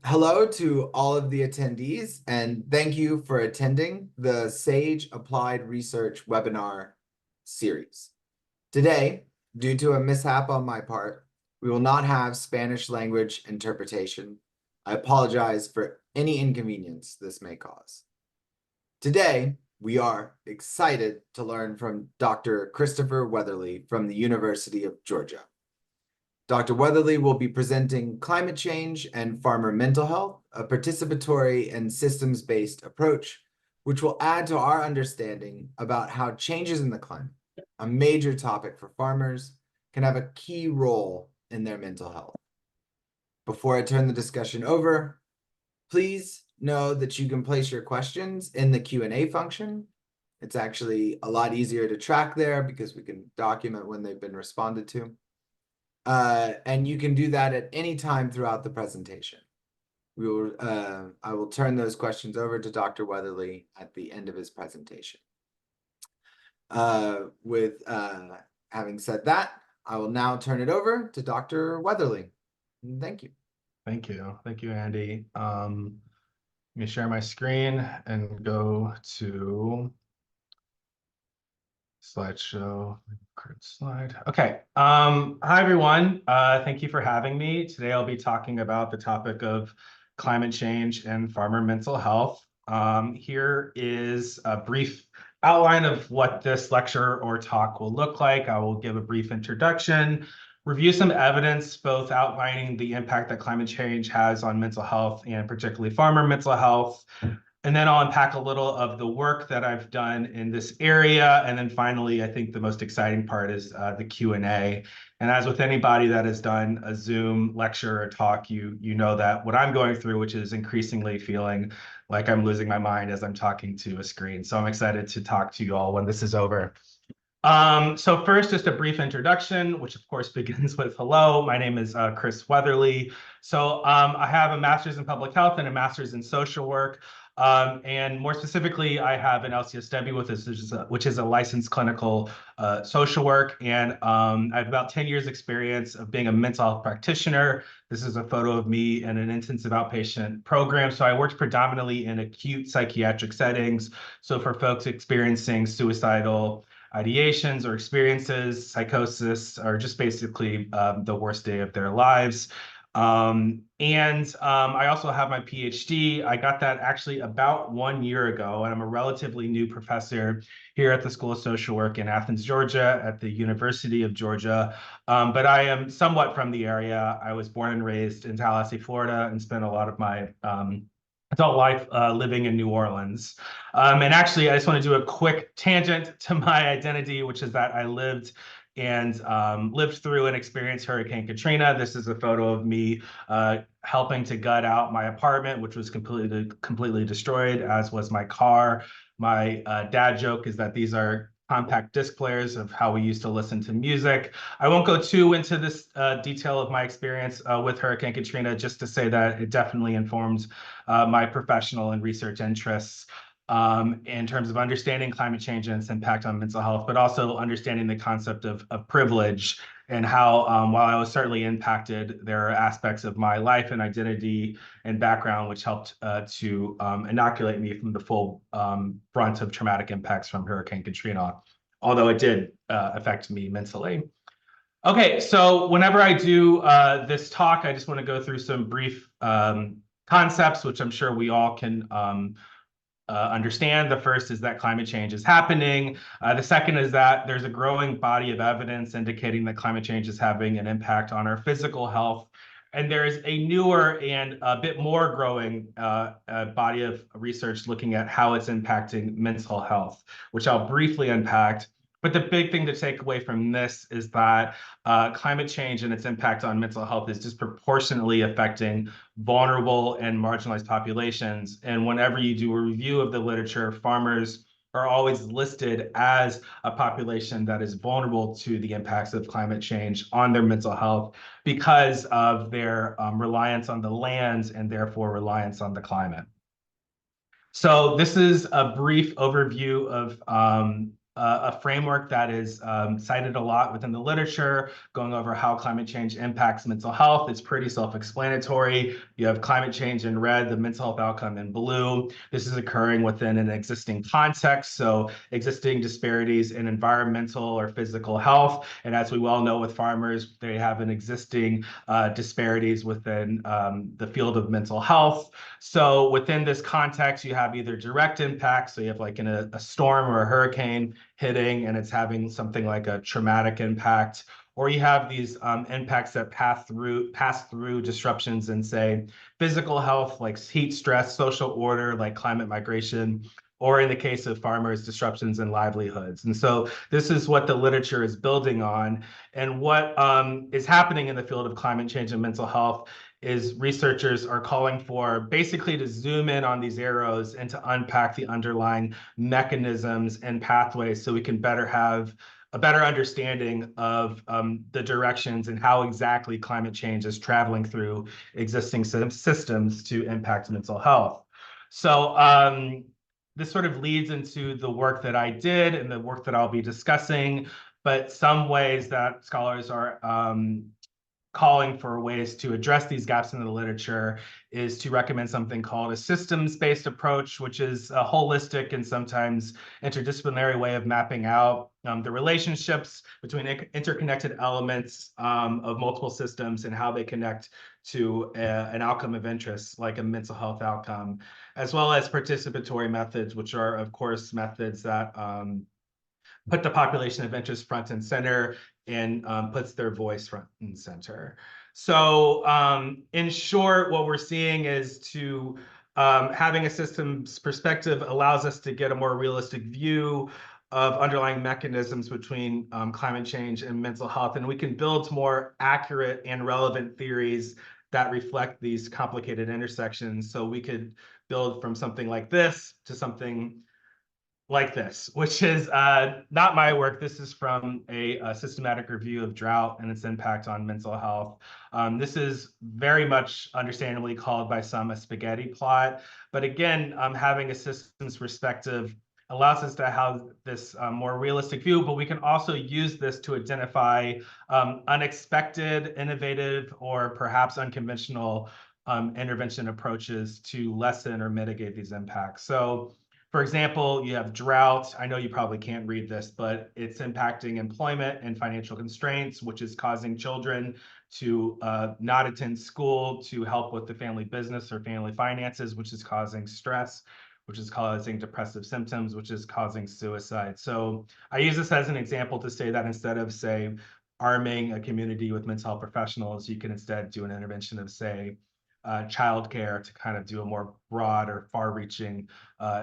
Hello to all of the attendees, and thank you for attending the SAGE Applied Research webinar series. Today, due to a mishap on my part, we will not have Spanish language interpretation. I apologize for any inconvenience this may cause. Today, we are excited to learn from Dr. Christopher Weatherly from the University of Georgia. Dr. Weatherly will be presenting Climate Change and Farmer Mental Health, a participatory and systems-based approach, which will add to our understanding about how changes in the climate, a major topic for farmers, can have a key role in their mental health. Before I turn the discussion over, please know that you can place your questions in the Q&A function. It's actually a lot easier to track there because we can document when they've been responded to. And you can do that at any time throughout the presentation. I will turn those questions over to Dr. Weatherly at the end of his presentation. With having said that, I will now turn it over to Dr. Weatherly. Thank you. Thank you. Thank you, Andy. Let me share my screen and go to slideshow. Current slide. Okay. Hi, everyone. Thank you for having me. Today, I'll be talking about the topic of climate change and farmer mental health. Here is a brief outline of what this lecture or talk will look like. I will give a brief introduction, review some evidence, both outlining the impact that climate change has on mental health and particularly farmer mental health. And then I'll unpack a little of the work that I've done in this area. And then finally, I think the most exciting part is the Q&A. And as with anybody that has done a Zoom lecture or talk, you know that what I'm going through, which is increasingly feeling like I'm losing my mind as I'm talking to a screen. So I'm excited to talk to you all when this is over. So first, just a brief introduction, which of course begins with hello. My name is Chris Weatherly. So I have a master's in public health and a master's in social work. And more specifically, I have an LCSW which is a licensed clinical social work. And I have about 10 years experience of being a mental health practitioner. This is a photo of me in an intensive outpatient program. So I worked predominantly in acute psychiatric settings. So for folks experiencing suicidal ideations or experiences, psychosis, or just basically the worst day of their lives. I also have my PhD. I got that actually about 1 year ago, and I'm a relatively new professor here at the School of Social Work in Athens, Georgia, at the University of Georgia. But I am somewhat from the area. I was born and raised in Tallahassee, Florida, and spent a lot of my adult life living in New Orleans. And actually, I just want to do a quick tangent to my identity, which is that I lived through and experienced Hurricane Katrina. This is a photo of me helping to gut out my apartment, which was completely destroyed, as was my car. My dad joke is that these are compact disc players of how we used to listen to music. I won't go too into this detail of my experience with Hurricane Katrina, just to say that it definitely informed my professional and research interests in terms of understanding climate change and its impact on mental health, but also understanding the concept of privilege and how, while I was certainly impacted, there are aspects of my life and identity and background which helped to inoculate me from the full brunt of traumatic impacts from Hurricane Katrina, although it did affect me mentally. Okay, so whenever I do this talk, I just want to go through some brief concepts, which I'm sure we all can understand. The first is that climate change is happening. The second is that there's a growing body of evidence indicating that climate change is having an impact on our physical health. And there's a newer and a bit more growing body of research looking at how it's impacting mental health, which I'll briefly unpack. But the big thing to take away from this is that climate change and its impact on mental health is disproportionately affecting vulnerable and marginalized populations. And whenever you do a review of the literature, farmers are always listed as a population that is vulnerable to the impacts of climate change on their mental health because of their reliance on the land and therefore reliance on the climate. So this is a brief overview of a framework that is cited a lot within the literature, going over how climate change impacts mental health. It's pretty self-explanatory. You have climate change in red, the mental health outcome in blue. This is occurring within an existing context, so existing disparities in environmental or physical health. And as we well know with farmers, they have an existing disparities within the field of mental health. So within this context, you have either direct impacts, so you have like in a storm or a hurricane hitting and it's having something like a traumatic impact, or you have these impacts that pass through disruptions in, say, physical health, like heat stress, social order, like climate migration, or in the case of farmers, disruptions in livelihoods. And so this is what the literature is building on. And what is happening in the field of climate change and mental health is researchers are calling for basically to zoom in on these arrows and to unpack the underlying mechanisms and pathways so we can have a better understanding of the directions and how exactly climate change is traveling through existing systems to impact mental health. So this sort of leads into the work that I did and the work that I'll be discussing, but some ways that scholars are calling for ways to address these gaps in the literature is to recommend something called a systems-based approach, which is a holistic and sometimes interdisciplinary way of mapping out the relationships between interconnected elements of multiple systems and how they connect to an outcome of interest, like a mental health outcome, as well as participatory methods, which are, of course, methods that put the population of interest front and center and puts their voice front and center. So in short, what we're seeing is to having a systems perspective allows us to get a more realistic view of underlying mechanisms between climate change and mental health. And we can build more accurate and relevant theories that reflect these complicated intersections. So we could build from something like this to something like this, which is not my work. This is from a systematic review of drought and its impact on mental health. This is very much understandably called by some a spaghetti plot. But again, having a systems perspective allows us to have this more realistic view, but we can also use this to identify unexpected, innovative, or perhaps unconventional intervention approaches to lessen or mitigate these impacts. So for example, you have drought. I know you probably can't read this, but it's impacting employment and financial constraints, which is causing children to not attend school to help with the family business or family finances, which is causing stress, which is causing depressive symptoms, which is causing suicide. So I use this as an example to say that instead of, say, arming a community with mental health professionals, you can instead do an intervention of, say, childcare to kind of do a more broad or far-reaching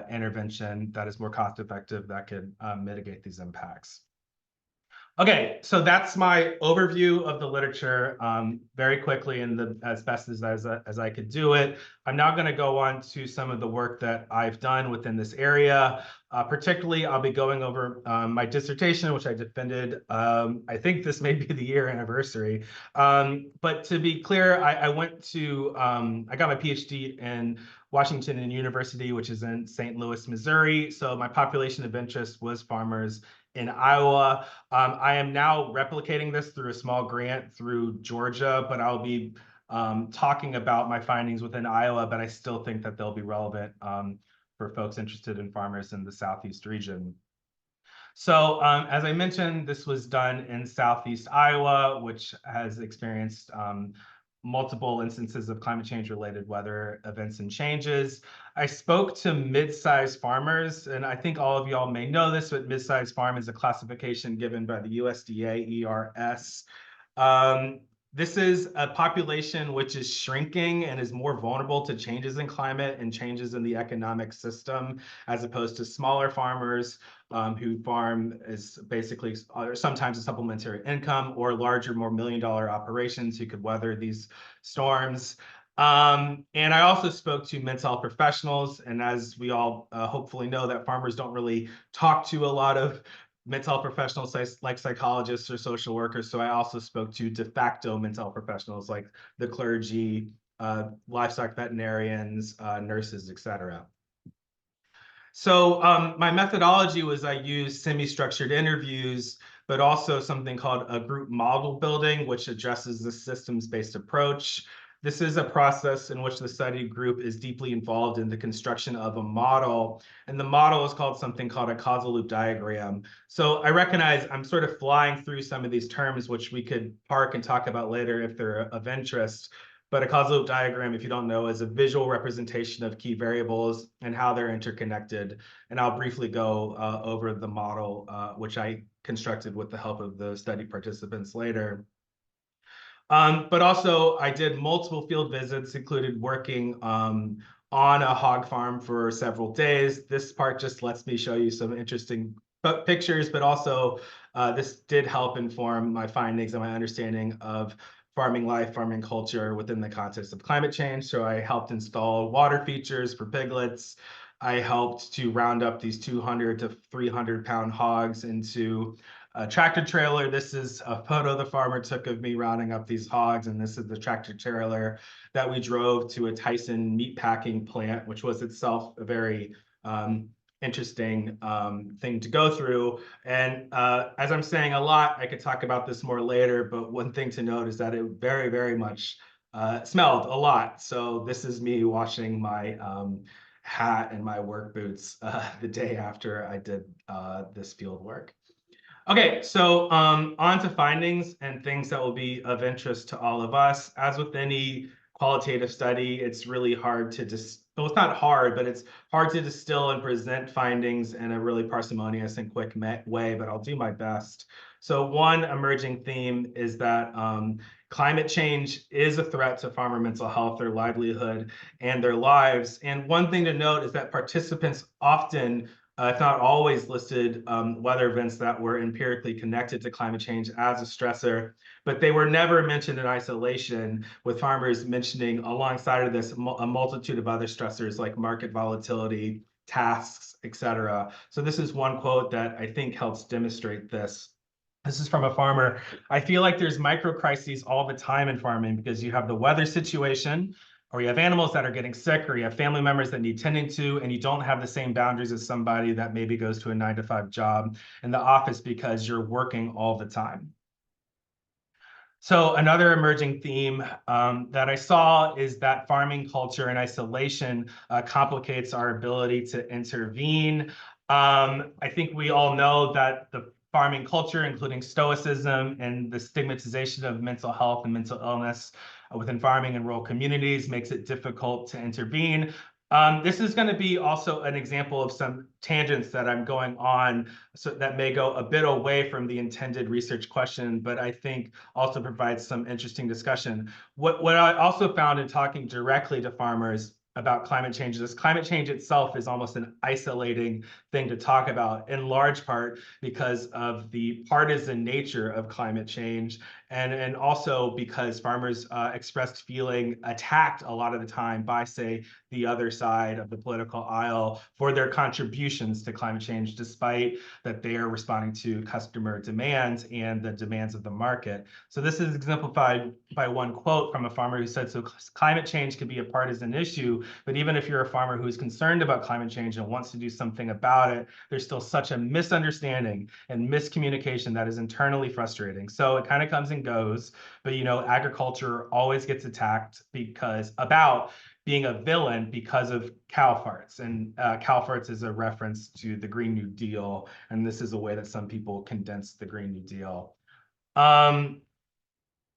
intervention that is more cost-effective that could mitigate these impacts. Okay, so that's my overview of the literature very quickly and as best as I could do it. I'm now going to go on to some of the work that I've done within this area. Particularly, I'll be going over my dissertation, which I defended. I think this may be the year anniversary. But to be clear, I got my PhD in Washington University, which is in St. Louis, Missouri. So my population of interest was farmers in Iowa. I am now replicating this through a small grant through Georgia, but I'll be talking about my findings within Iowa, but I still think that they'll be relevant for folks interested in farmers in the Southeast region. So as I mentioned, this was done in Southeast Iowa, which has experienced multiple instances of climate change related weather events and changes. I spoke to mid-sized farmers, and I think all of y'all may know this, but mid-sized farm is a classification given by the USDA ERS. This is a population which is shrinking and is more vulnerable to changes in climate and changes in the economic system, as opposed to smaller farmers who farm is basically sometimes a supplementary income, or larger, more million-dollar operations who could weather these storms. And I also spoke to mental health professionals, and as we all hopefully know, that farmers don't really talk to a lot of mental health professionals like psychologists or social workers. So I also spoke to de facto mental health professionals like the clergy, livestock veterinarians, nurses, etc. So my methodology was I used semi-structured interviews, but also something called a group model building, which addresses the systems-based approach. This is a process in which the study group is deeply involved in the construction of a model. And the model is called something called a causal loop diagram. So I recognize I'm sort of flying through some of these terms, which we could park and talk about later if they're of interest. But a causal loop diagram, if you don't know, is a visual representation of key variables and how they're interconnected. And I'll briefly go over the model, which I constructed with the help of the study participants later. But also, I did multiple field visits, included working on a hog farm for several days. This part just lets me show you some interesting pictures, but also this did help inform my findings and my understanding of farming life, farming culture within the context of climate change. So I helped install water features for piglets. I helped to round up these 200 to 300 pound hogs into a tractor trailer. This is a photo the farmer took of me rounding up these hogs, and this is the tractor trailer that we drove to a Tyson meat packing plant, which was itself a very interesting thing to go through. And as I'm saying a lot, I could talk about this more later, but one thing to note is that it very, very much smelled a lot. So this is me washing my hat and my work boots the day after I did this field work. Okay, so on to findings and things that will be of interest to all of us. As with any qualitative study, it's really hard to well, it's not hard, but it's hard to distill and present findings in a really parsimonious and quick way, but I'll do my best. So one emerging theme is that climate change is a threat to farmer mental health, their livelihood, and their lives. And one thing to note is that participants often if not always, listed weather events that were empirically connected to climate change as a stressor, but they were never mentioned in isolation, with farmers mentioning alongside of this a multitude of other stressors like market volatility, tasks, etc. So this is one quote that I think helps demonstrate this. This is from a farmer. I feel like there's micro crises all the time in farming because you have the weather situation, or you have animals that are getting sick, or you have family members that need tending to, and you don't have the same boundaries as somebody that maybe goes to a 9-to-5 job in the office because you're working all the time. So another emerging theme that I saw is that farming culture in isolation complicates our ability to intervene. I think we all know that the farming culture, including stoicism and the stigmatization of mental health and mental illness within farming and rural communities, makes it difficult to intervene. This is going to be also an example of some tangents that I'm going on, so that may go a bit away from the intended research question, but I think also provides some interesting discussion. What I also found in talking directly to farmers about climate change is climate change itself is almost an isolating thing to talk about, in large part because of the partisan nature of climate change, and also because farmers expressed feeling attacked a lot of the time by, say, the other side of the political aisle for their contributions to climate change, despite that they are responding to customer demands and the demands of the market. So this is exemplified by one quote from a farmer who said, so climate change can be a partisan issue, but even if you're a farmer who is concerned about climate change and wants to do something about it, there's still such a misunderstanding and miscommunication that is internally frustrating. So it kind of comes and goes, but agriculture always gets attacked because about being a villain because of cow farts. And cow farts is a reference to the Green New Deal. And this is a way that some people condense the Green New Deal.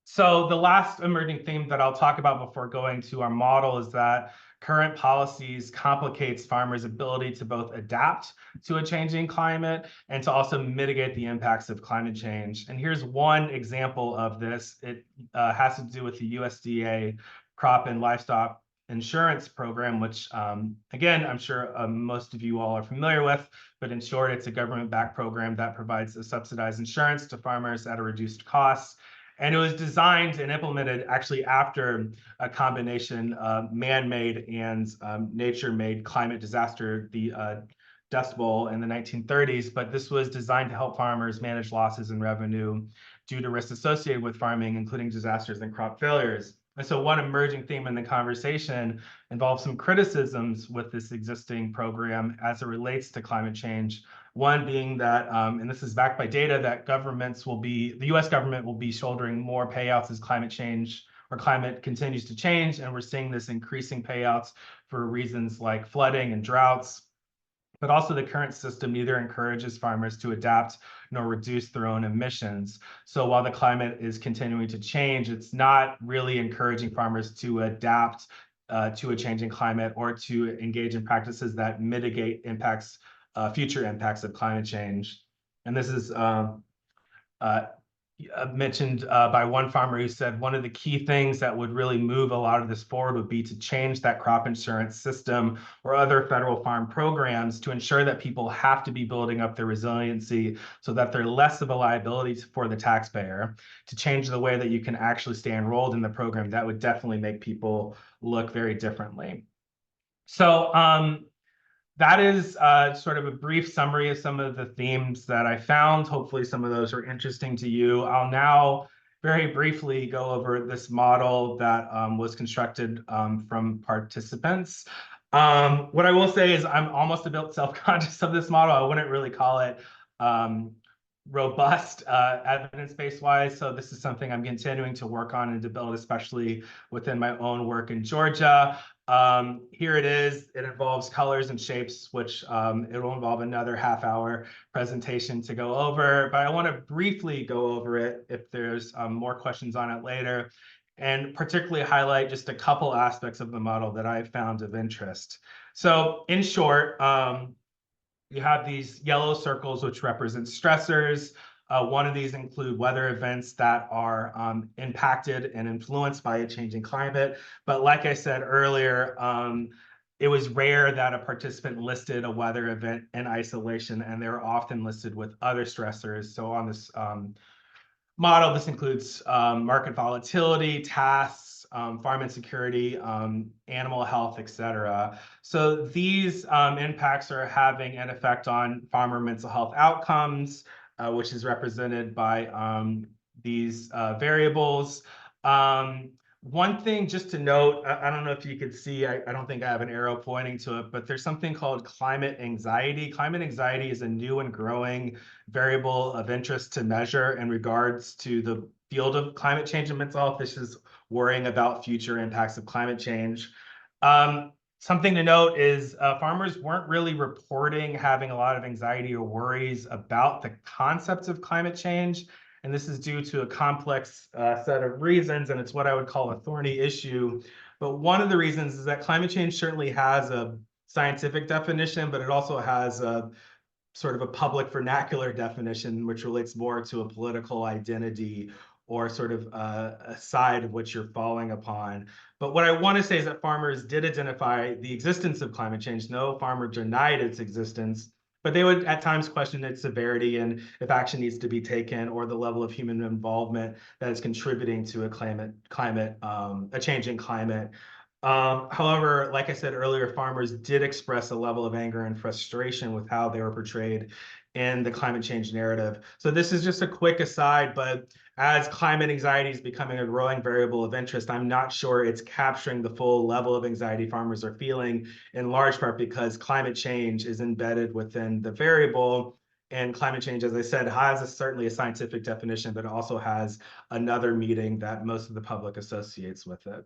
So the last emerging theme that I'll talk about before going to our model is that current policies complicates farmers' ability to both adapt to a changing climate and to also mitigate the impacts of climate change. And here's one example of this. It has to do with the USDA crop and livestock insurance program, which, again, I'm sure most of you all are familiar with, but in short, it's a government-backed program that provides a subsidized insurance to farmers at a reduced cost. And it was designed and implemented actually after a combination of man-made and nature-made climate disaster, the Dust Bowl in the 1930s. But this was designed to help farmers manage losses in revenue due to risks associated with farming, including disasters and crop failures. And so one emerging theme in the conversation involves some criticisms with this existing program as it relates to climate change. One being that, and this is backed by data, that the US government will be shouldering more payouts as climate change or climate continues to change. And we're seeing this increasing payouts for reasons like flooding and droughts. But also the current system neither encourages farmers to adapt nor reduce their own emissions. So while the climate is continuing to change, it's not really encouraging farmers to adapt to a changing climate or to engage in practices that mitigate future impacts of climate change. And this is uh, mentioned by one farmer who said one of the key things that would really move a lot of this forward would be to change that crop insurance system or other federal farm programs to ensure that people have to be building up their resiliency so that they're less of a liability for the taxpayer. To change the way that you can actually stay enrolled in the program, that would definitely make people look very differently. So that is sort of a brief summary of some of the themes that I found. Hopefully some of those are interesting to you. I'll now very briefly go over this model that was constructed from participants. What I will say is I'm almost a bit self-conscious of this model. I wouldn't really call it robust evidence-based wise. So this is something I'm continuing to work on and to build, especially within my own work in Georgia. Here it is. It involves colors and shapes, which it will involve another half-hour presentation to go over. But I want to briefly go over it if there's more questions on it later, and particularly highlight just a couple aspects of the model that I found of interest. So in short, you have these yellow circles, which represent stressors. One of these include weather events that are impacted and influenced by a changing climate. But like I said earlier, it was rare that a participant listed a weather event in isolation, and they're often listed with other stressors. So on this model, this includes market volatility, tasks, farm insecurity, animal health, et cetera. So these impacts are having an effect on farmer mental health outcomes, which is represented by these variables. One thing just to note, I don't know if you could see, I don't think I have an arrow pointing to it, but there's something called climate anxiety. Climate anxiety is a new and growing variable of interest to measure in regards to the field of climate change and mental health. This is worrying about future impacts of climate change. Something to note is farmers weren't really reporting having a lot of anxiety or worries about the concepts of climate change. And this is due to a complex set of reasons, and it's what I would call a thorny issue. But one of the reasons is that climate change certainly has a scientific definition, but it also has a sort of a public vernacular definition, which relates more to a political identity or sort of a side of which you're falling upon. But what I want to say is that farmers did identify the existence of climate change. No farmer denied its existence, but they would at times question its severity and if action needs to be taken or the level of human involvement that is contributing to a changing climate. However, like I said earlier, farmers did express a level of anger and frustration with how they were portrayed in the climate change narrative. So this is just a quick aside, but as climate anxiety is becoming a growing variable of interest, I'm not sure it's capturing the full level of anxiety farmers are feeling, in large part because climate change is embedded within the variable. And climate change, as I said, has certainly a scientific definition, but it also has another meaning that most of the public associates with it.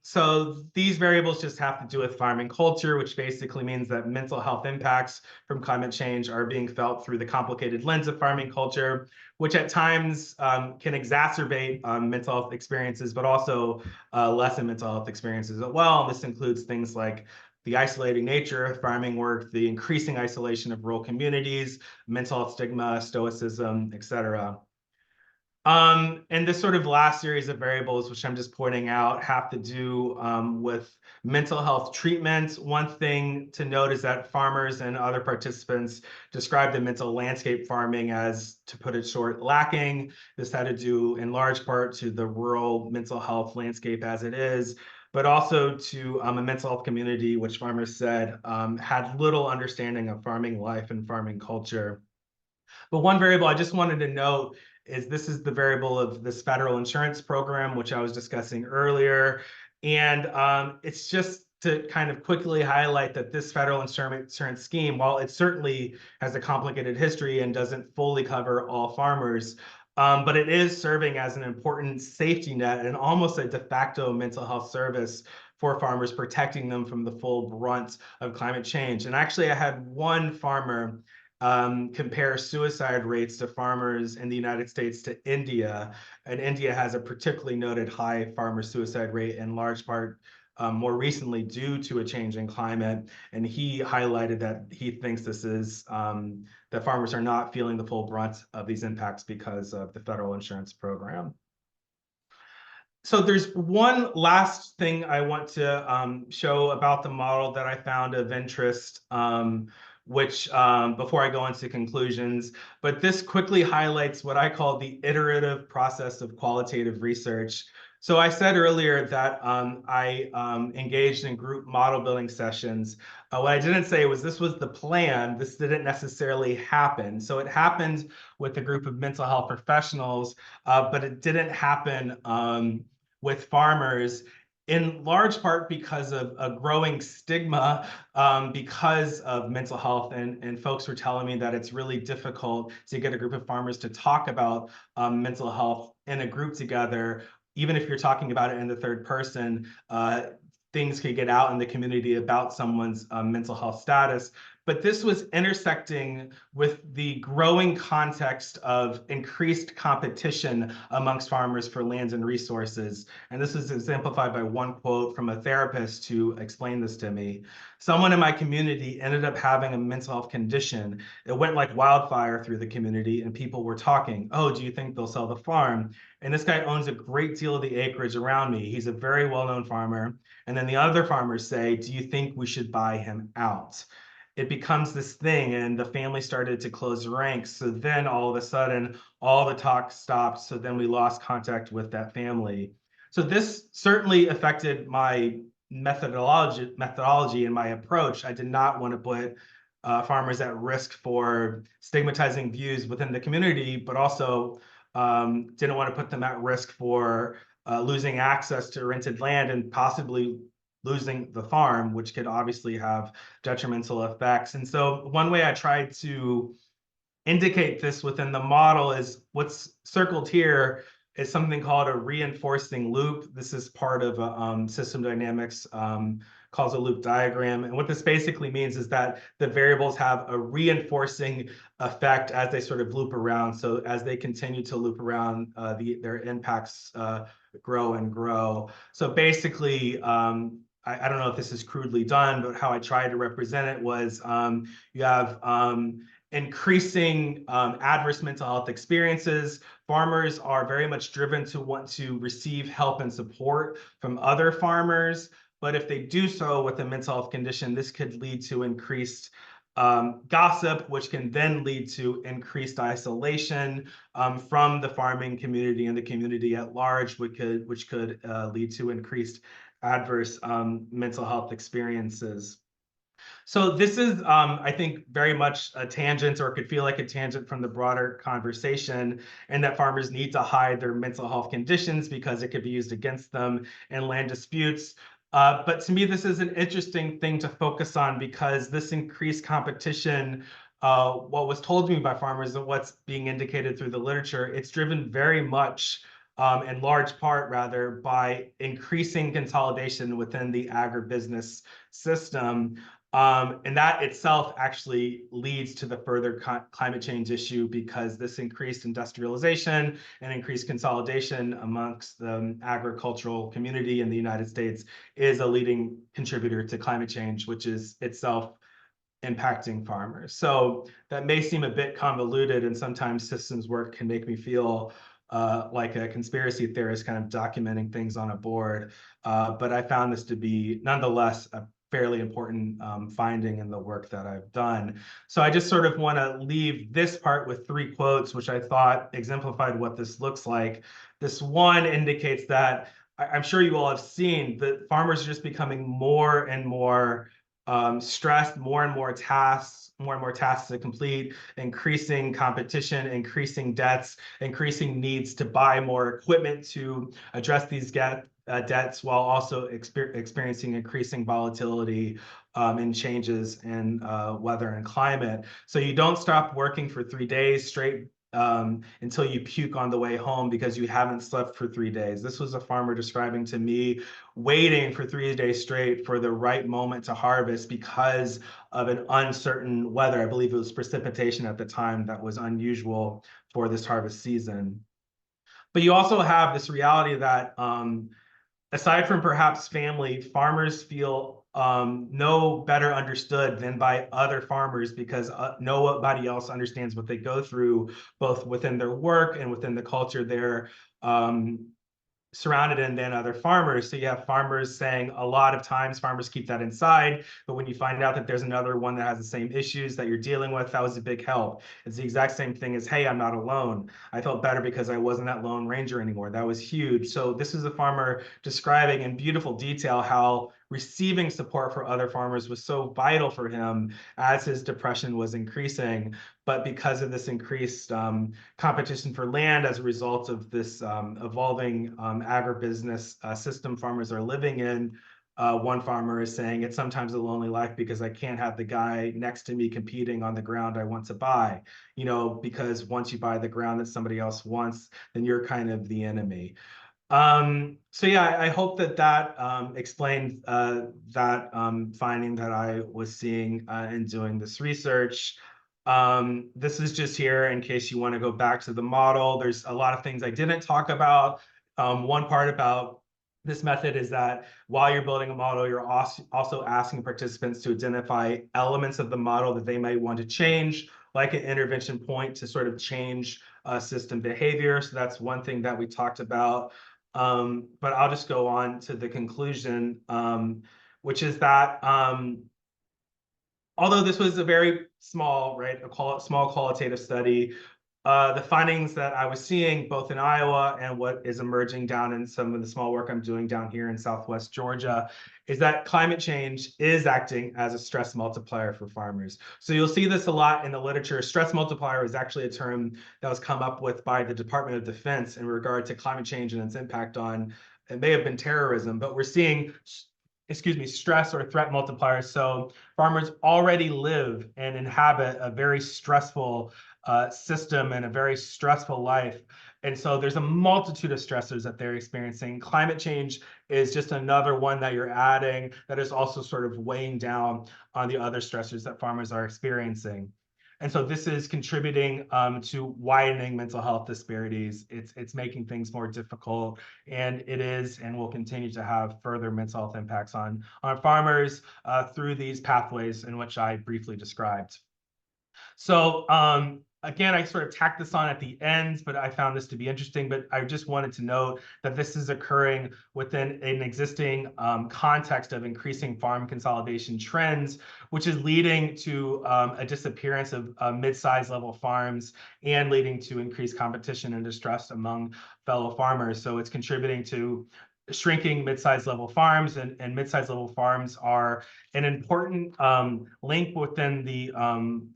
So these variables just have to do with farming culture, which basically means that mental health impacts from climate change are being felt through the complicated lens of farming culture, which at times can exacerbate mental health experiences, but also lessen mental health experiences as well. And this includes things like the isolating nature of farming work, the increasing isolation of rural communities, mental health stigma, stoicism, et cetera. And this sort of last series of variables, which I'm just pointing out, have to do with mental health treatment. One thing to note is that farmers and other participants describe the mental landscape farming as, to put it short, lacking. This had to do in large part to the rural mental health landscape as it is, but also to a mental health community, which farmers said had little understanding of farming life and farming culture. But one variable I just wanted to note is this is the variable of this federal insurance program, which I was discussing earlier. And it's just to kind of quickly highlight that this federal insurance scheme, while it certainly has a complicated history and doesn't fully cover all farmers, but it is serving as an important safety net and almost a de facto mental health service for farmers, protecting them from the full brunt of climate change. And actually, I had one farmer compare suicide rates to farmers in the United States to India. And India has a particularly noted high farmer suicide rate, in large part more recently due to a change in climate. And he highlighted that he thinks this is that farmers are not feeling the full brunt of these impacts because of the federal insurance program. So there's one last thing I want to show about the model that I found of interest, which before I go into conclusions, but this quickly highlights what I call the iterative process of qualitative research. So I said earlier that I engaged in group model building sessions. What I didn't say was this was the plan. This didn't necessarily happen. So it happened with a group of mental health professionals, but it didn't happen with farmers, in large part because of a growing stigma because of mental health. And folks were telling me that it's really difficult to get a group of farmers to talk about mental health in a group together. Even if you're talking about it in the third person, things could get out in the community about someone's mental health status. But this was intersecting with the growing context of increased competition amongst farmers for lands and resources. And this is exemplified by one quote from a therapist who explained this to me. Someone in my community ended up having a mental health condition. It went like wildfire through the community, and people were talking, oh, do you think they'll sell the farm? And this guy owns a great deal of the acreage around me. He's a very well-known farmer. And then the other farmers say, do you think we should buy him out? It becomes this thing, and the family started to close ranks. So then all of a sudden, all the talk stopped. So then we lost contact with that family. So this certainly affected my methodology and my approach. I did not want to put farmers at risk for stigmatizing views within the community, but also didn't want to put them at risk for losing access to rented land and possibly losing the farm, which could obviously have detrimental effects. And so one way I tried to indicate this within the model is what's circled here is something called a reinforcing loop. This is part of a system dynamics causal loop diagram. And what this basically means is that the variables have a reinforcing effect as they sort of loop around. So as they continue to loop around, their impacts grow and grow. So basically, I don't know if this is crudely done, but how I tried to represent it was you have increasing adverse mental health experiences. Farmers are very much driven to want to receive help and support from other farmers. But if they do so with a mental health condition, this could lead to increased gossip, which can then lead to increased isolation from the farming community and the community at large, which could lead to increased adverse mental health experiences. So this is, I think, very much a tangent, or could feel like a tangent from the broader conversation, and that farmers need to hide their mental health conditions because it could be used against them in land disputes. But to me, this is an interesting thing to focus on because this increased competition, what was told to me by farmers and what's being indicated through the literature, it's driven very much in large part, rather, by increasing consolidation within the agribusiness system. And that itself actually leads to the further climate change issue because this increased industrialization and increased consolidation amongst the agricultural community in the United States is a leading contributor to climate change, which is itself impacting farmers. So that may seem a bit convoluted, and sometimes systems work can make me feel like a conspiracy theorist kind of documenting things on a board. But I found this to be nonetheless a fairly important finding in the work that I've done. So I just sort of want to leave this part with three quotes, which I thought exemplified what this looks like. This one indicates that I'm sure you all have seen that farmers are just becoming more and more stress, more and more tasks to complete, increasing competition, increasing debts, increasing needs to buy more equipment to address these debts, while also experiencing increasing volatility and changes in weather and climate. So you don't stop working for 3 days straight until you puke on the way home because you haven't slept for 3 days. This was a farmer describing to me waiting for 3 days straight for the right moment to harvest because of an uncertain weather. I believe it was precipitation at the time that was unusual for this harvest season. But you also have this reality that aside from perhaps family, farmers feel no better understood than by other farmers because nobody else understands what they go through, both within their work and within the culture they're surrounded in than other farmers. So you have farmers saying a lot of times farmers keep that inside, but when you find out that there's another one that has the same issues that you're dealing with, that was a big help. It's the exact same thing as, hey, I'm not alone. I felt better because I wasn't that lone ranger anymore. That was huge. So this is a farmer describing in beautiful detail how receiving support for other farmers was so vital for him as his depression was increasing. But because of this increased competition for land as a result of this evolving agribusiness system farmers are living in, one farmer is saying it's sometimes a lonely life because I can't have the guy next to me competing on the ground I want to buy, because once you buy the ground that somebody else wants, then you're kind of the enemy. So yeah, I hope that explained that finding that I was seeing in doing this research. This is just here in case you want to go back to the model. There's a lot of things I didn't talk about. One part about this method is that while you're building a model, you're also asking participants to identify elements of the model that they might want to change, like an intervention point to sort of change system behavior. So that's one thing that we talked about. But I'll just go on to the conclusion, which is that although this was a very small, right, small qualitative study, the findings that I was seeing both in Iowa and what is emerging down in some of the small work I'm doing down here in Southwest Georgia is that climate change is acting as a stress multiplier for farmers. So you'll see this a lot in the literature. Stress multiplier is actually a term that was come up with by the Department of Defense in regard to climate change and its impact on, it may have been terrorism, but we're seeing stress or threat multipliers. So farmers already live and inhabit a very stressful system and a very stressful life. And so there's a multitude of stressors that they're experiencing. Climate change is just another one that you're adding that is also sort of weighing down on the other stressors that farmers are experiencing. And so this is contributing to widening mental health disparities. It's making things more difficult, and it is and will continue to have further mental health impacts on farmers through these pathways in which I briefly described. So again, I sort of tacked this on at the end, but I found this to be interesting. But I just wanted to note that this is occurring within an existing context of increasing farm consolidation trends, which is leading to a disappearance of mid-sized level farms and leading to increased competition and distrust among fellow farmers. So it's contributing to shrinking mid-sized level farms, and mid-sized level farms are an important link within the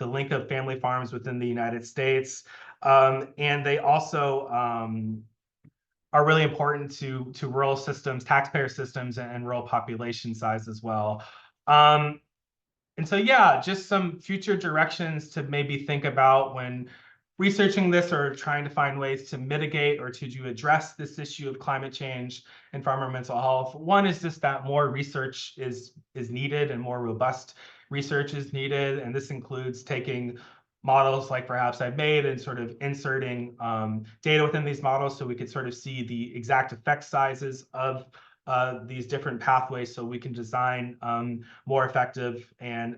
link of family farms within the United States, and they also are really important to rural systems, taxpayer systems, and rural population size as well. And so, yeah, just some future directions to maybe think about when researching this or trying to find ways to mitigate or to address this issue of climate change and farmer mental health. One is just that more research is needed and more robust research is needed. And this includes taking models like perhaps I've made and sort of inserting data within these models so we could sort of see the exact effect sizes of these different pathways so we can design more effective and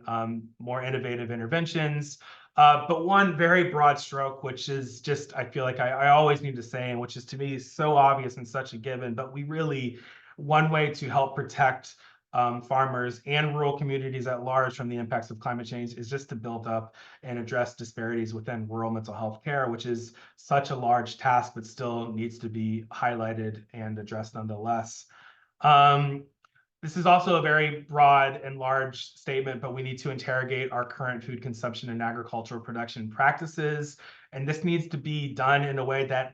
more innovative interventions. But one very broad stroke, which is just, I feel like I always need to say, and which is to me so obvious and such a given, but one way to help protect farmers and rural communities at large from the impacts of climate change is just to build up and address disparities within rural mental health care, which is such a large task, but still needs to be highlighted and addressed nonetheless. This is also a very broad and large statement, but we need to interrogate our current food consumption and agricultural production practices. And this needs to be done in a way that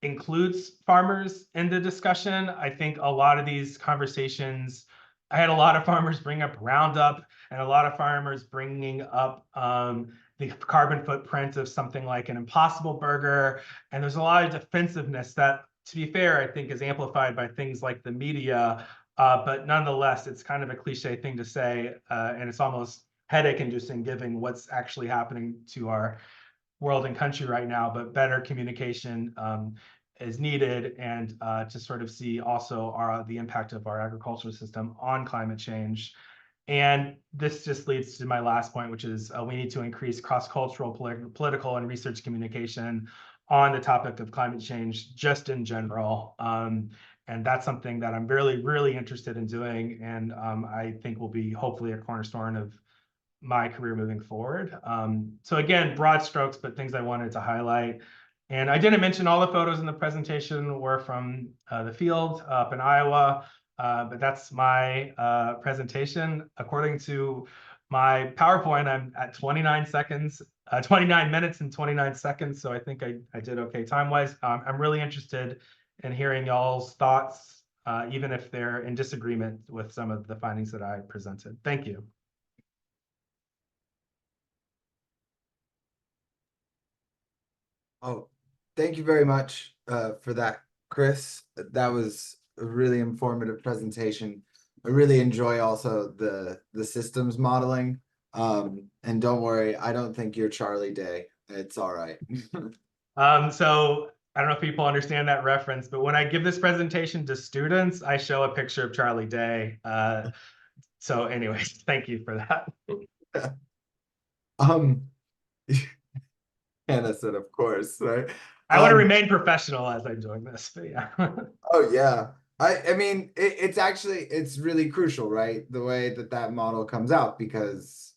includes farmers in the discussion. I think a lot of these conversations, I had a lot of farmers bring up Roundup and a lot of farmers bringing up the carbon footprint of something like an Impossible Burger. And there's a lot of defensiveness that, to be fair, I think is amplified by things like the media. But nonetheless, it's kind of a cliche thing to say, and it's almost headache-inducing given what's actually happening to our world and country right now. But better communication is needed, and to sort of see also the impact of our agricultural system on climate change. And this just leads to my last point, which is we need to increase cross-cultural, political, and research communication on the topic of climate change, just in general. And that's something that I'm really, really interested in doing, and I think will be hopefully a cornerstone of my career moving forward. So again, broad strokes, but things I wanted to highlight. And I didn't mention all the photos in the presentation were from the field up in Iowa, but that's my presentation. According to my PowerPoint, I'm at 29 seconds, 29 minutes and 29 seconds. So I think I did okay time-wise. I'm really interested in hearing y'all's thoughts, even if they're in disagreement with some of the findings that I presented. Thank you. Oh, thank you very much for that, Chris. That was a really informative presentation. I really enjoy also the systems modeling. And don't worry, I don't think you're Charlie Day. It's all right. So I don't know if people understand that reference, but when I give this presentation to students, I show a picture of Charlie Day. So anyways, thank you for that. Um, Hannah said, of course, right? I want to remain professional as I'm doing this, but yeah. Oh yeah. I mean, it's actually, it's really crucial, right? The way that that model comes out, because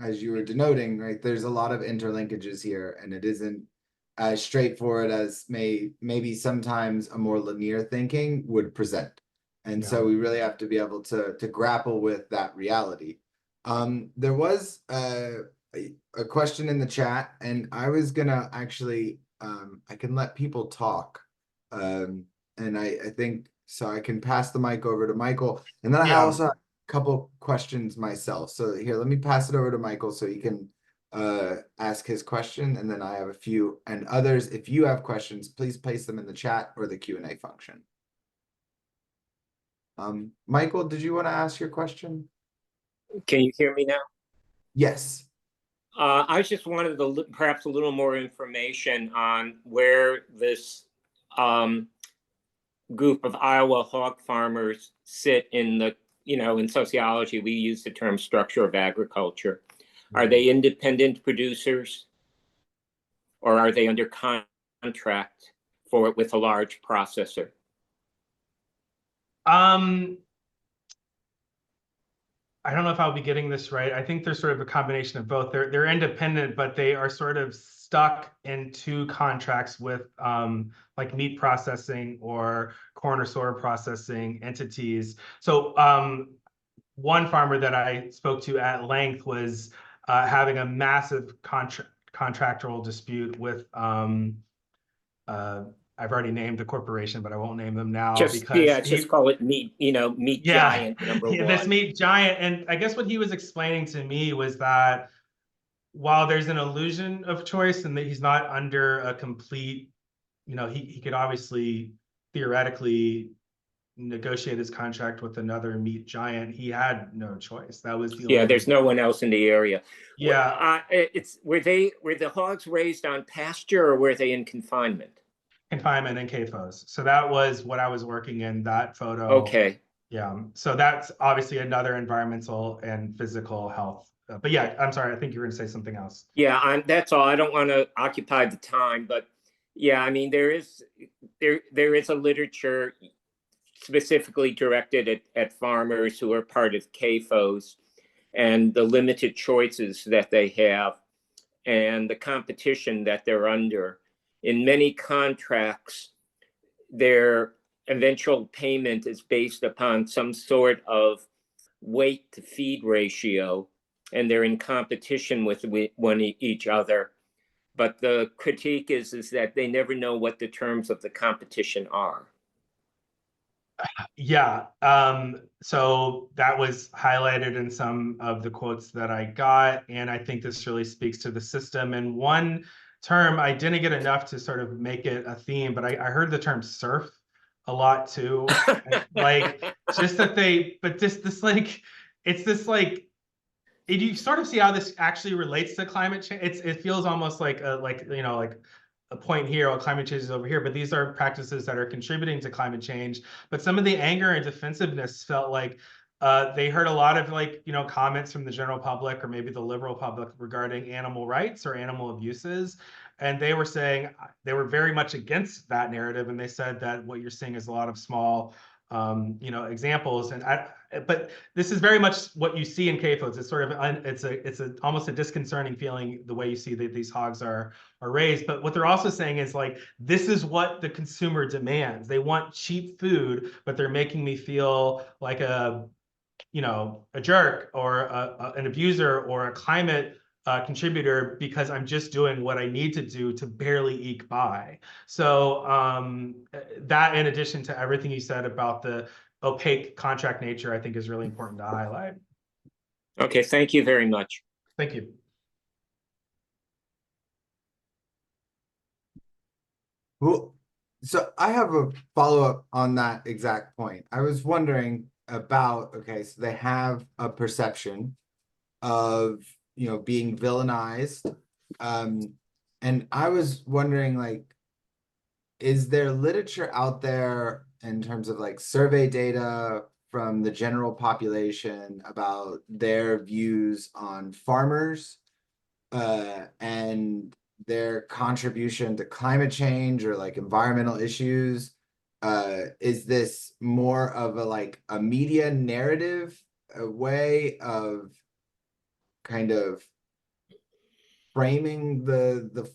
as you were denoting, right, there's a lot of interlinkages here, and it isn't as straightforward as maybe sometimes a more linear thinking would present. And so we really have to be able to grapple with that reality. There was a question in the chat, and I was gonna actually I can let people talk. And I think so I can pass the mic over to Michael. And then I also have a couple questions myself. So here, let me pass it over to Michael so he can ask his question. And then I have a few, and others, if you have questions, please place them in the chat or the Q&A function. Michael, did you want to ask your question? Can you hear me now? Yes. I just wanted perhaps a little more information on where this group of Iowa hog farmers sit in the, in sociology, we use the term structure of agriculture. Are they independent producers, or are they under contract with a large processor? I don't know if I'll be getting this right. I think there's sort of a combination of both. They're independent, but they are sort of stuck in two contracts with like meat processing or corn or soy processing entities. So one farmer that I spoke to at length was having a massive contractual dispute with I've already named the corporation, but I won't name them now Just call it meat, meat giant number one. This meat giant. And I guess what he was explaining to me was that while there's an illusion of choice and that he's not under a complete, he could obviously theoretically negotiate his contract with another meat giant. He had no choice. That was the there's no one else in the area. Yeah. Were the hogs raised on pasture, or were they in confinement? Confinement and CAFOs. So that was what I was working in that photo. Okay. Yeah. So that's obviously another environmental and physical health. But yeah, I'm sorry. I think you were going to say something else. Yeah, that's all. I don't want to occupy the time, but yeah, I mean, there is a literature specifically directed at farmers who are part of CAFOs and the limited choices that they have and the competition that they're under. In many contracts, they're eventual payment is based upon some sort of weight to feed ratio, and they're in competition with each other. But the critique is that they never know what the terms of the competition are. Yeah. So that was highlighted in some of the quotes that I got, and I think this really speaks to the system. And one term, I didn't get enough to sort of make it a theme, but I heard the term surf a lot too. Like just that but this like, it's this like, you sort of see how this actually relates to climate change. It feels almost like a point here, while climate change is over here, but these are practices that are contributing to climate change. But some of the anger and defensiveness felt like they heard a lot of comments from the general public or maybe the liberal public regarding animal rights or animal abuses. And they were saying they were very much against that narrative. And they said that what you're seeing is a lot of small examples. But this is very much what you see in CAFOs. It's sort of it's almost a disconcerting feeling the way you see that these hogs are raised. But what they're also saying is like, this is what the consumer demands. They want cheap food, but they're making me feel like a jerk or an abuser or a climate contributor because I'm just doing what I need to do to barely eke by. So that, in addition to everything you said about the opaque contract nature, I think is really important to highlight. Okay, thank you very much. Thank you. Well, so I have a follow-up on that exact point. I was wondering about, okay, so they have a perception of, being villainized. And I was wondering, like, is there literature out there in terms of like survey data from the general population about their views on farmers and their contribution to climate change or like environmental issues? Is this more of a media narrative, a way of kind of framing the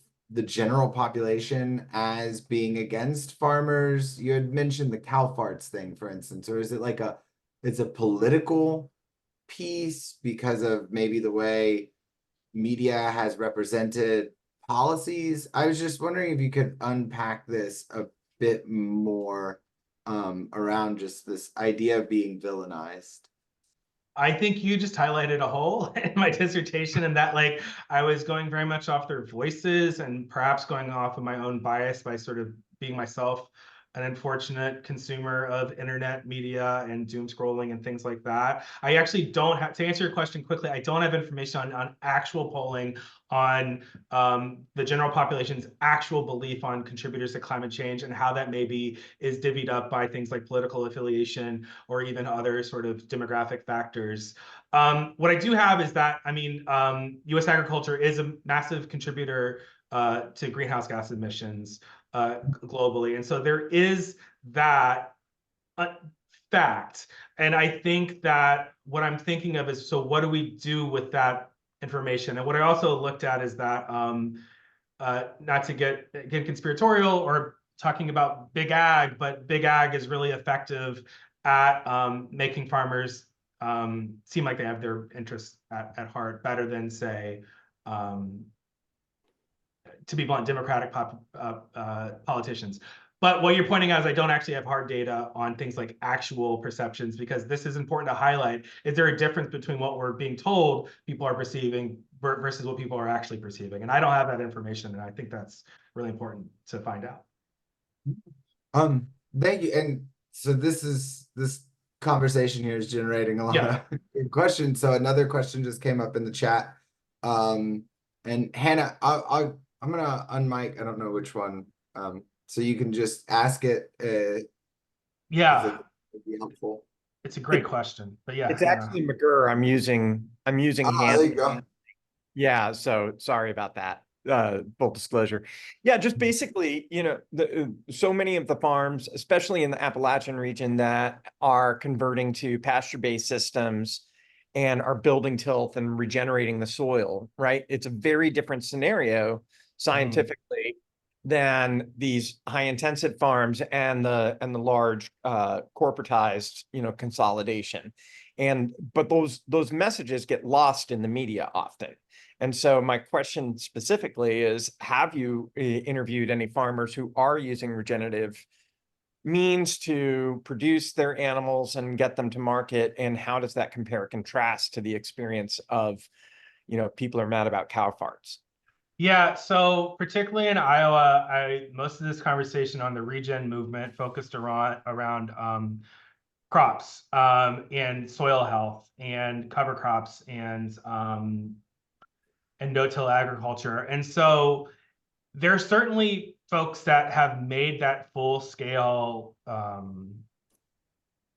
general population as being against farmers? You had mentioned the cow farts thing, for instance, or is it like it's a political piece because of maybe the way media has represented policies? I was just wondering if you could unpack this a bit more around just this idea of being villainized. I think you just highlighted a hole in my dissertation, and that like I was going very much off their voices and perhaps going off of my own bias by sort of being myself an unfortunate consumer of internet media and doom scrolling and things like that. I actually don't have, to answer your question quickly, I don't have information on actual polling on the general population's actual belief on contributors to climate change and how that maybe is divvied up by things like political affiliation or even other sort of demographic factors. What I do have is that, U.S. agriculture is a massive contributor to greenhouse gas emissions globally. And so there is that fact. And I think that what I'm thinking of is, so what do we do with that information? And what I also looked at is that, not to get conspiratorial or talking about big ag, but big ag is really effective at making farmers seem like they have their interests at heart, better than, say, to be blunt, Democratic politicians. But what you're pointing out is I don't actually have hard data on things like actual perceptions, because this is important to highlight. Is there a difference between what we're being told people are perceiving versus what people are actually perceiving? And I don't have that information, and I think that's really important to find out. Thank you. And so this conversation here is generating a lot of good questions. So another question just came up in the chat. And Hannah, I'm gonna unmic. I don't know which one. So you can just ask it. Yeah, it'd be helpful. It's a great question, but yeah, it's actually McGurr. I'm using Hannah. There you go. Yeah, so sorry about that. Full disclosure. Yeah, just basically, so many of the farms, especially in the Appalachian region, that are converting to pasture-based systems and are building tilth and regenerating the soil, right? It's a very different scenario scientifically than these high intensive farms and the large corporatized, consolidation. But those messages get lost in the media often. And so my question specifically is, have you interviewed any farmers who are using regenerative means to produce their animals and get them to market? And how does that compare contrast to the experience of, people are mad about cow farts? Yeah, so particularly in Iowa, most of this conversation on the regen movement focused around crops and soil health and cover crops and no-till agriculture. And so there are certainly folks that have made that full-scale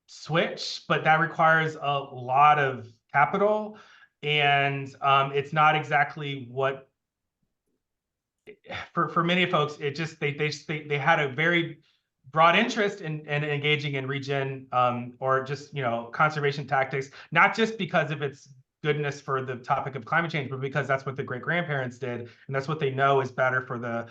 switch, but that requires a lot of capital, and it's not exactly what for many folks. It just they had a very broad interest in engaging in regen or just conservation tactics, not just because of its goodness for the topic of climate change, but because that's what the great grandparents did, and that's what they know is better for the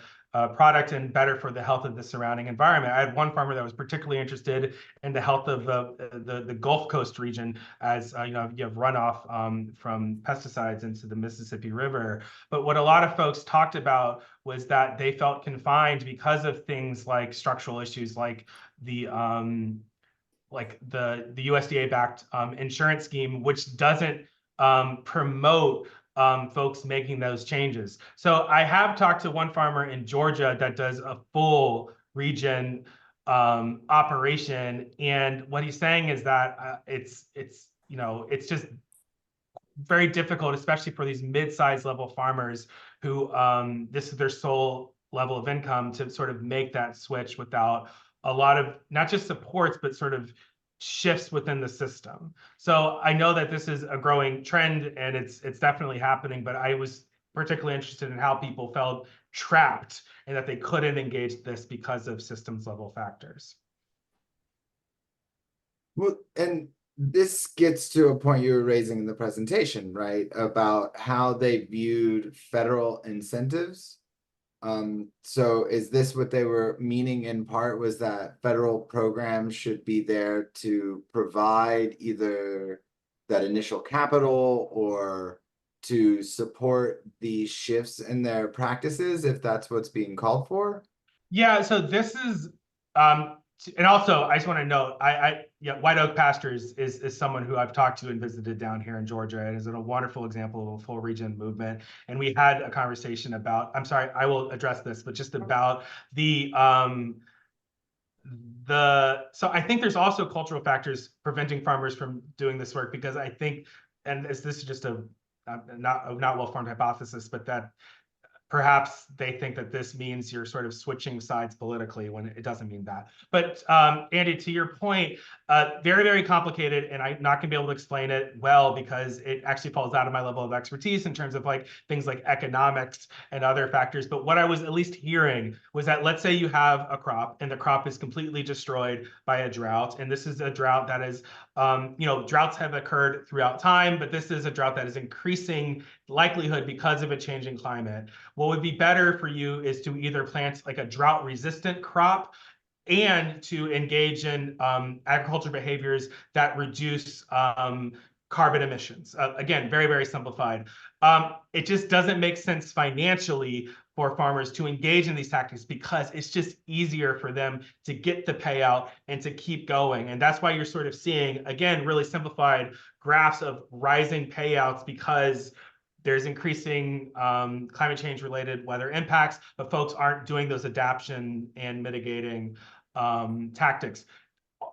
product and better for the health of the surrounding environment. I had one farmer that was particularly interested in the health of the Gulf Coast region, as you have runoff from pesticides into the Mississippi River. But what a lot of folks talked about was that they felt confined because of things like structural issues, like the USDA-backed insurance scheme, which doesn't promote folks making those changes. So I have talked to one farmer in Georgia that does a full regen operation, and what he's saying is that it's just very difficult, especially for these mid-sized level farmers who this is their sole level of income, to sort of make that switch without a lot of not just supports, but sort of shifts within the system. So I know that this is a growing trend and it's definitely happening, but I was particularly interested in how people felt trapped and that they couldn't engage this because of systems level factors. Well, and this gets to a point you were raising in the presentation, right? About how they viewed federal incentives. So is this what they were meaning in part, was that federal programs should be there to provide either that initial capital or to support these shifts in their practices, if that's what's being called for? Yeah, so this is and also I just want to note, White Oak Pastures is someone who I've talked to and visited down here in Georgia, and is a wonderful example of a full regen movement. And we had a conversation about, I'm sorry, I will address this, but just about so I think there's also cultural factors preventing farmers from doing this work, because I think, and this is just a not well-formed hypothesis, but that perhaps they think that this means you're sort of switching sides politically, when it doesn't mean that. But Andy, to your point, very, very complicated, and I'm not gonna be able to explain it well because it actually falls out of my level of expertise in terms of like things like economics and other factors. But what I was at least hearing was that, let's say you have a crop and the crop is completely destroyed by a drought. And this is a drought that is, droughts have occurred throughout time, but this is a drought that is increasing likelihood because of a changing climate. What would be better for you is to either plant like a drought resistant crop and to engage in agriculture behaviors that reduce carbon emissions. Again, very, very simplified. It just doesn't make sense financially for farmers to engage in these tactics, because it's just easier for them to get the payout and to keep going. And that's why you're sort of seeing, again, really simplified graphs of rising payouts, because there's increasing climate change related weather impacts, but folks aren't doing those adaptation and mitigating tactics.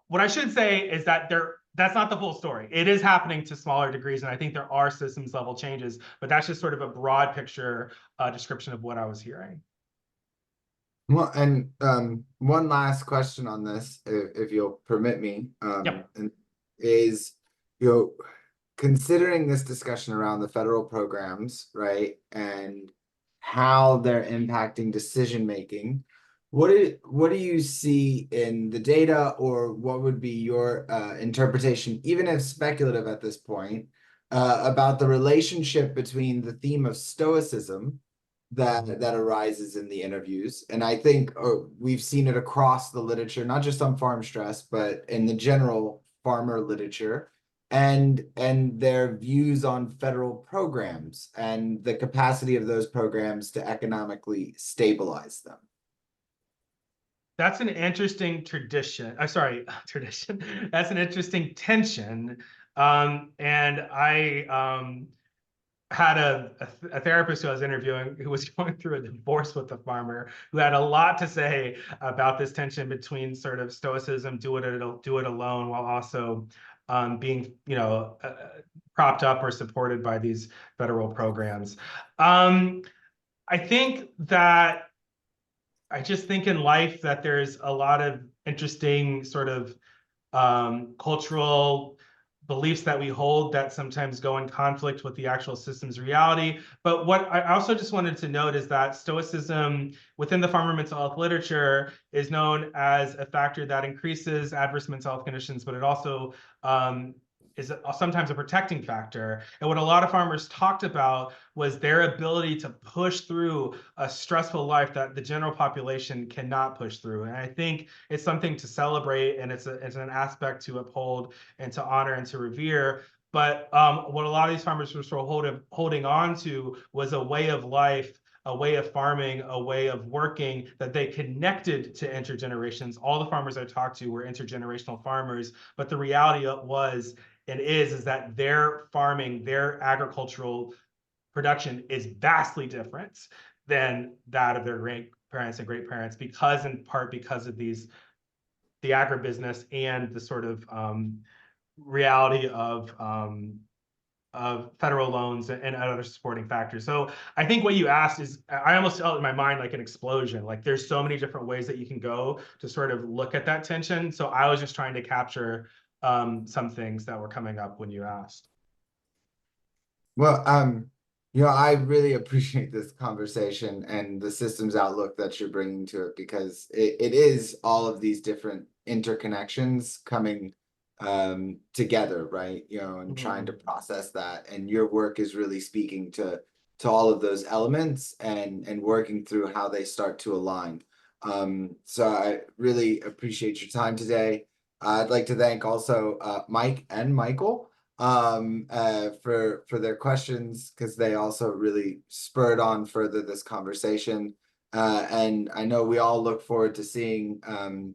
What I should say is that that's not the full story. It is happening to smaller degrees, and I think there are systems level changes, but that's just sort of a broad picture description of what I was hearing. Well, and one last question on this, if you'll permit me, Yep. and is, considering this discussion around the federal programs, right, and how they're impacting decision making, what do you see in the data, or what would be your interpretation, even if speculative at this point, about the relationship between the theme of stoicism that arises in the interviews. And I think we've seen it across the literature, not just on farm stress, but in the general farmer literature, and their views on federal programs and the capacity of those programs to economically stabilize them. That's an interesting tradition. Tradition. That's an interesting tension. And I had a therapist who I was interviewing who was going through a divorce with a farmer who had a lot to say about this tension between sort of stoicism, do it alone, while also being, propped up or supported by these federal programs. I think that I just think in life that there's a lot of interesting sort of cultural beliefs that we hold that sometimes go in conflict with the actual system's reality. But what I also just wanted to note is that Stoicism within the farmer mental health literature is known as a factor that increases adverse mental health conditions, but it also is sometimes a protecting factor. And what a lot of farmers talked about was their ability to push through a stressful life that the general population cannot push through. And I think it's something to celebrate, and it's an aspect to uphold and to honor and to revere. But what a lot of these farmers were sort of holding on to was a way of life, a way of farming, a way of working that they connected to intergenerations. All the farmers I talked to were intergenerational farmers, but the reality was and is that their farming, their agricultural production is vastly different than that of their grandparents and great parents, because in part because of the agribusiness and the sort of reality of federal loans and other supporting factors. So I think what you asked is, I almost felt in my mind like an explosion. Like there's so many different ways that you can go to sort of look at that tension. So I was just trying to capture some things that were coming up when you asked. Well, I really appreciate this conversation and the systems outlook that you're bringing to it, because it is all of these different interconnections coming together, right? And trying to process that. And your work is really speaking to all of those elements and working through how they start to align. So I really appreciate your time today. I'd like to thank also Mike and Michael for their questions, because they also really spurred on further this conversation. And I know we all look forward to seeing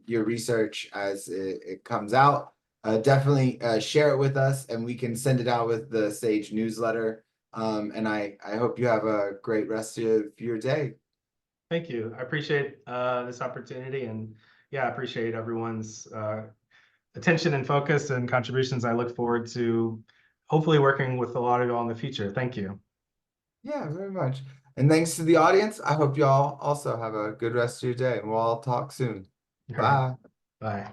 your research as it comes out. Definitely share it with us, and we can send it out with the Sage newsletter. And I hope you have a great rest of your day. Thank you. I appreciate this opportunity, and I appreciate everyone's attention and focus and contributions. I look forward to hopefully working with a lot of y'all in the future. Thank you. Yeah, very much. And thanks to the audience. I hope y'all also have a good rest of your day, and we'll all talk soon. All right. Bye. Bye.